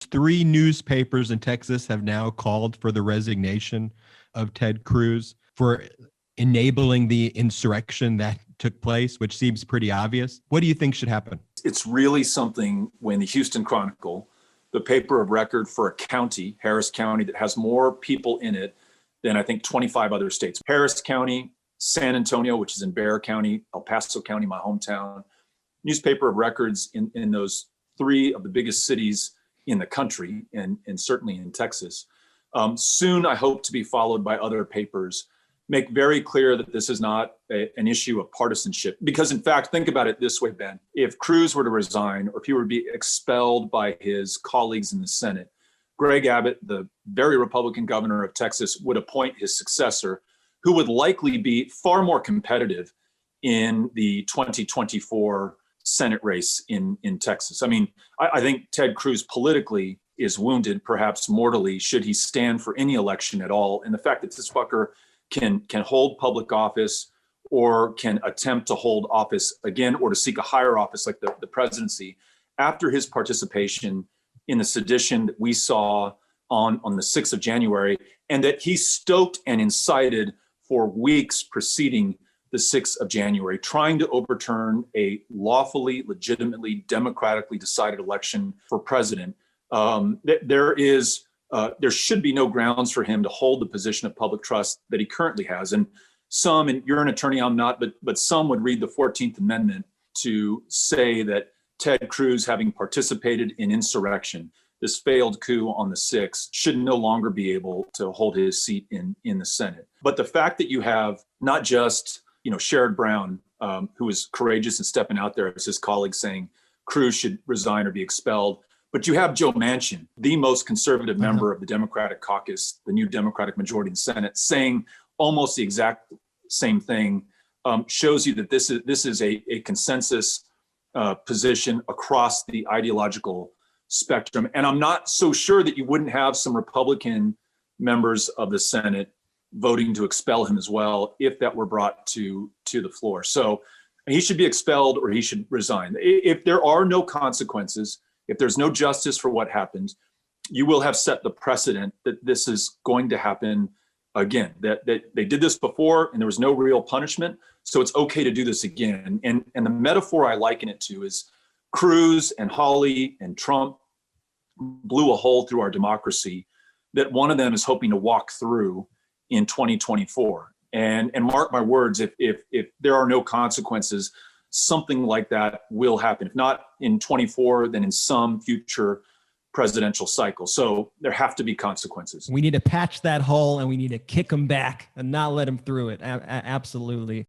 Three newspapers in Texas have now called for the resignation of Ted Cruz for enabling the insurrection that took place, which seems pretty obvious. What do you think should happen? It's really something when the Houston Chronicle, the paper of record for a county, Harris County, that has more people in it than I think 25 other states. Harris County, San Antonio, which is in Bexar County, El Paso County, my hometown, newspaper of records in those three of the biggest cities in the country and certainly in Texas. Soon, I hope to be followed by other papers. Make very clear that this is not an issue of partisanship. Because in fact, think about it this way, Ben. If Cruz were to resign or if he were to be expelled by his colleagues in the Senate, Greg Abbott, the very Republican governor of Texas, would appoint his successor, who would likely be far more competitive in the 2024 Senate race in Texas. I mean, I think Ted Cruz politically is wounded, perhaps mortally, should he stand for any election at all. And the fact that this fucker can hold public office or can attempt to hold office again or to seek a higher office like the presidency after his participation in the sedition that we saw on the 6th of January, and that he stoked and incited for weeks preceding the 6th of January, trying to overturn a lawfully, legitimately, democratically decided election for president. There should be no grounds for him to hold the position of public trust that he currently has. And some, and you're an attorney, I'm not, but some would read the 14th Amendment to say that Ted Cruz, having participated in insurrection, this failed coup on the 6th, should no longer be able to hold his seat in the Senate. But the fact that you have not just Sherrod Brown, who was courageous and stepping out there as his colleague saying Cruz should resign or be expelled, but you have Joe Manchin, the most conservative member of the Democratic caucus, the new Democratic majority in the Senate, saying almost the exact same thing, shows you that this is a consensus position across the ideological spectrum. And I'm not so sure that you wouldn't have some Republican members of the Senate voting to expel him as well if that were brought to the floor. So he should be expelled or he should resign. If there are no consequences, if there's no justice for what happened, you will have set the precedent that this is going to happen again, that they did this before and there was no real punishment. So it's okay to do this again. And the metaphor I liken it to is Cruz and Hawley and Trump blew a hole through our democracy that one of them is hoping to walk through in 2024. And mark my words, if there are no consequences, something like that will happen. If not in 24, then in some future presidential cycle. So there have to be consequences. We need to patch that hole and we need to kick them back and not let them through it. Absolutely.